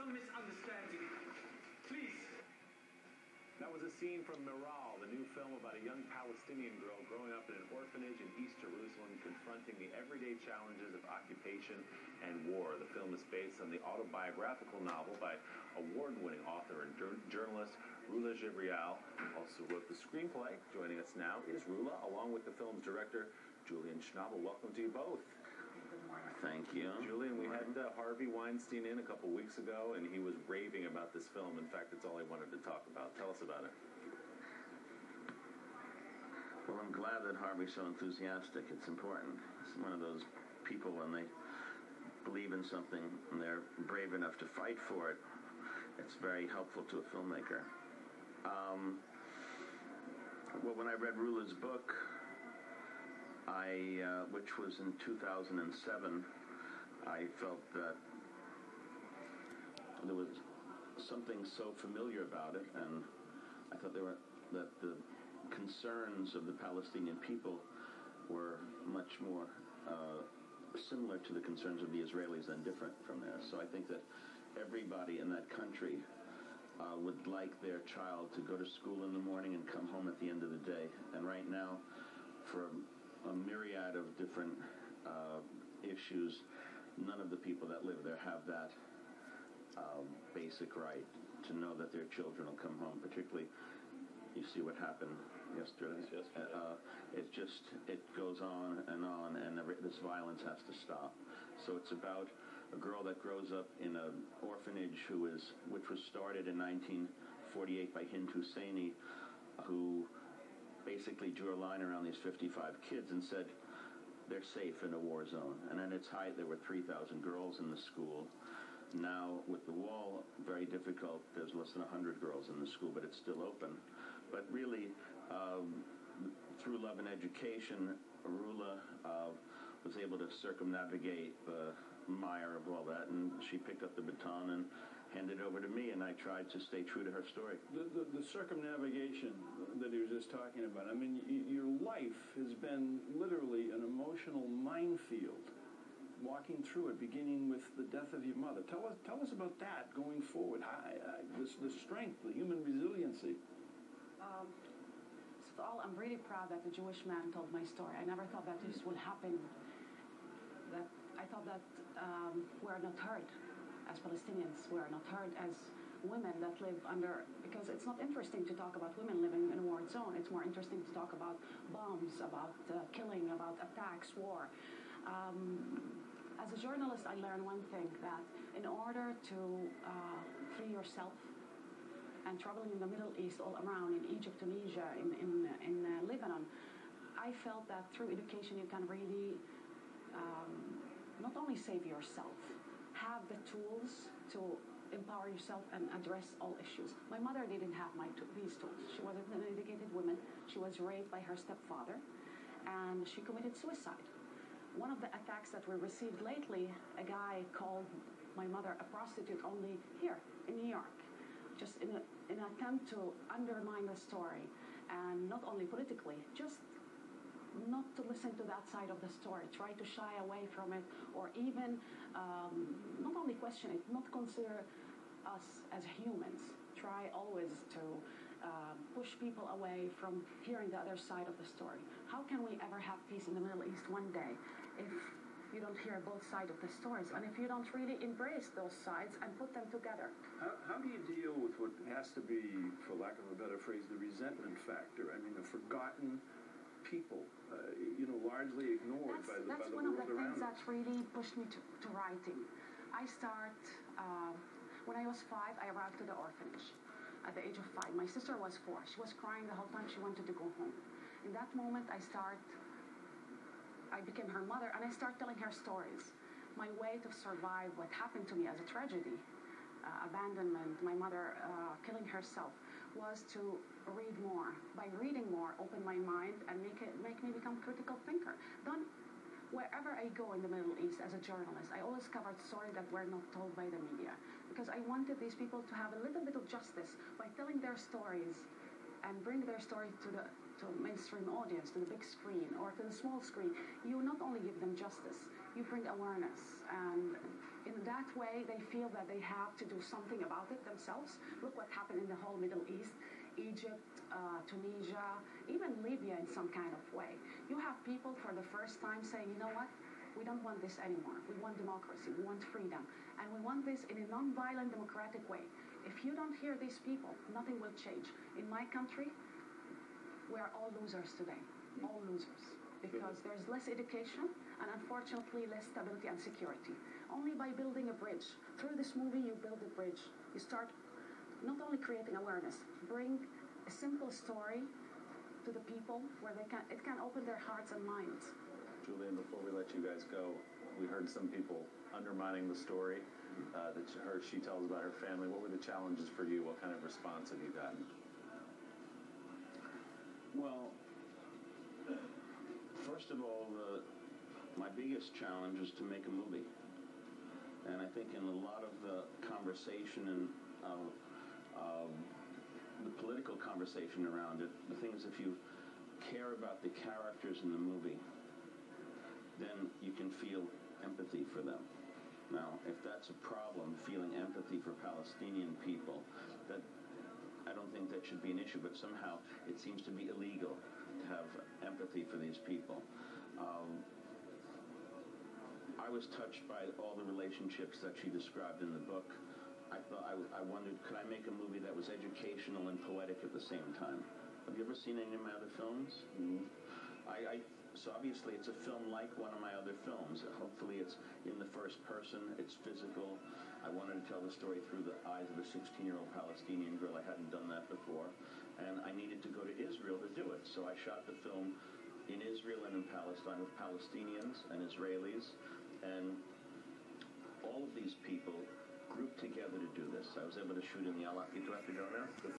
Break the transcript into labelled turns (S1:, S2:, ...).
S1: some misunderstanding. Please.
S2: That was a scene from Miral, the new film about a young Palestinian girl growing up in an orphanage in East Jerusalem, confronting the everyday challenges of occupation and war. The film is based on the autobiographical novel by award-winning author and journalist Rula Jebreal, who also wrote the screenplay. Joining us now is Rula, along with the film's director, Julian Schnabel. Welcome to you both.
S3: Thank you.
S2: Julian, we had Harvey Weinstein in a couple weeks ago, and he was raving about this film. In fact, that's all I wanted to talk about. Tell us about it.
S3: Well, I'm glad that Harvey's so enthusiastic. It's important. It's one of those people, when they believe in something and they're brave enough to fight for it, it's very helpful to a filmmaker. Well, when I read Rula's book, which was in 2007, I felt that there was something so familiar about it, and I thought that the concerns of the Palestinian people were much more similar to the concerns of the Israelis than different from theirs. So I think that everybody in that country would like their child to go to school in the morning and come home at the end of the day. And right now, for a myriad of different issues, none of the people that live there have that basic right to know that their children will come home. Particularly, you see what happened yesterday. It goes on, and this violence has to stop. So it's about a girl that grows up in an orphanage which was started in 1948 by Hind Husseini, who basically drew a line around these 55 kids and said they're safe in a war zone. And at its height, there were 3,000 girls in the school. Now, with the wall very difficult, there's less than 100 girls in the school, but it's still open. But really, through love and education, Rula was able to circumnavigate the mire of all that, and she picked up the baton and handed it over to me, and I tried to stay true to her story.
S4: The circumnavigation that he was just talking about, I mean, your life has been literally an emotional minefield, walking through it, beginning with the death of your mother. Tell us about that going forward. The strength, the human resiliency.
S5: First of all, I'm really proud that the Jewish man told my story. I never thought that this would happen. I thought that we're not heard as Palestinians. We're not heard as women that live under, because it's not interesting to talk about women living in a war zone. It's more interesting to talk about bombs, about killing, about attacks, war. As a journalist, I learned one thing, that in order to free yourself and traveling in the Middle East, all around, in Egypt, Tunisia, in Lebanon, I felt that through education you can really not only save yourself, have the tools to empower yourself and address all issues. My mother didn't have these tools. She wasn't an educated woman. She was raped by her stepfather, and she committed suicide. One of the attacks that we received lately, a guy called my mother a prostitute only here in New York, just in an attempt to undermine the story, and not only politically, just not to listen to that side of the story, try to shy away from it, or even not only question it, not consider us as humans. Try always to push people away from hearing the other side of the story. How can we ever have peace in the Middle East one day if you don't hear both sides of the stories, and if you don't really embrace those sides and put them together?
S4: How do you deal with what has to be, for lack of a better phrase, the resentment factor? I mean, the forgotten people, largely ignored by the world around
S5: That's one of the things that really pushed me to writing. When I was 5, I arrived to the orphanage at the age of 5. My sister was 4. She was crying the whole time. She wanted to go home. In that moment, I became her mother, and I started telling her stories. My way to survive what happened to me as a tragedy, abandonment, my mother killing herself, was to read more. By reading more, open my mind and make me become a critical thinker. Wherever I go in the Middle East as a journalist, I always covered stories that were not told by the media, because I wanted these people to have a little bit of justice by telling their stories and bring their story to the mainstream audience, to the big screen or to the small screen. You not only give them justice, you bring awareness, and in that that way, they feel that they have to do something about it themselves. Look what happened in the whole Middle East, Egypt, Tunisia, even Libya in some kind of way. You have people for the first time saying, you know what? We don't want this anymore. We want democracy. We want freedom. And we want this in a non-violent, democratic way. If you don't hear these people, nothing will change. In my country, we are all losers today. All losers. Because there's less education and unfortunately less stability and security. Only by building a bridge. Through this movie, you build a bridge. You start not only creating awareness, bring a simple story to the people where it can open their hearts and minds.
S2: Julian, before we let you guys go, we heard some people undermining the story that she tells about her family. What were the challenges for you? What kind of response have you gotten?
S3: Well, first of all, my biggest challenge is to make a movie. And I think in a lot of the conversation and the political conversation around it, the thing is, if you care about the characters in the movie, then you can feel empathy for them. Now, if that's a problem, feeling empathy for Palestinian people, that I don't think that should be an issue, but somehow it seems to be illegal to have empathy for these people. I was touched by all the relationships that she described in the book. I wondered, could I make a movie that was educational and poetic at the same time? Have you ever seen any of my other films? Mm-hmm. So obviously it's a film like one of my other films. Hopefully it's in the first person, it's physical. I wanted to tell the story through the eyes of a 16-year-old Palestinian girl. I hadn't done that before. And I needed to go to Israel to do it. So I shot the film in Israel and in Palestine with Palestinians and Israelis. And all of these people grouped together to do this. I was able to shoot in the Al-Aqsa. Do I have to go now?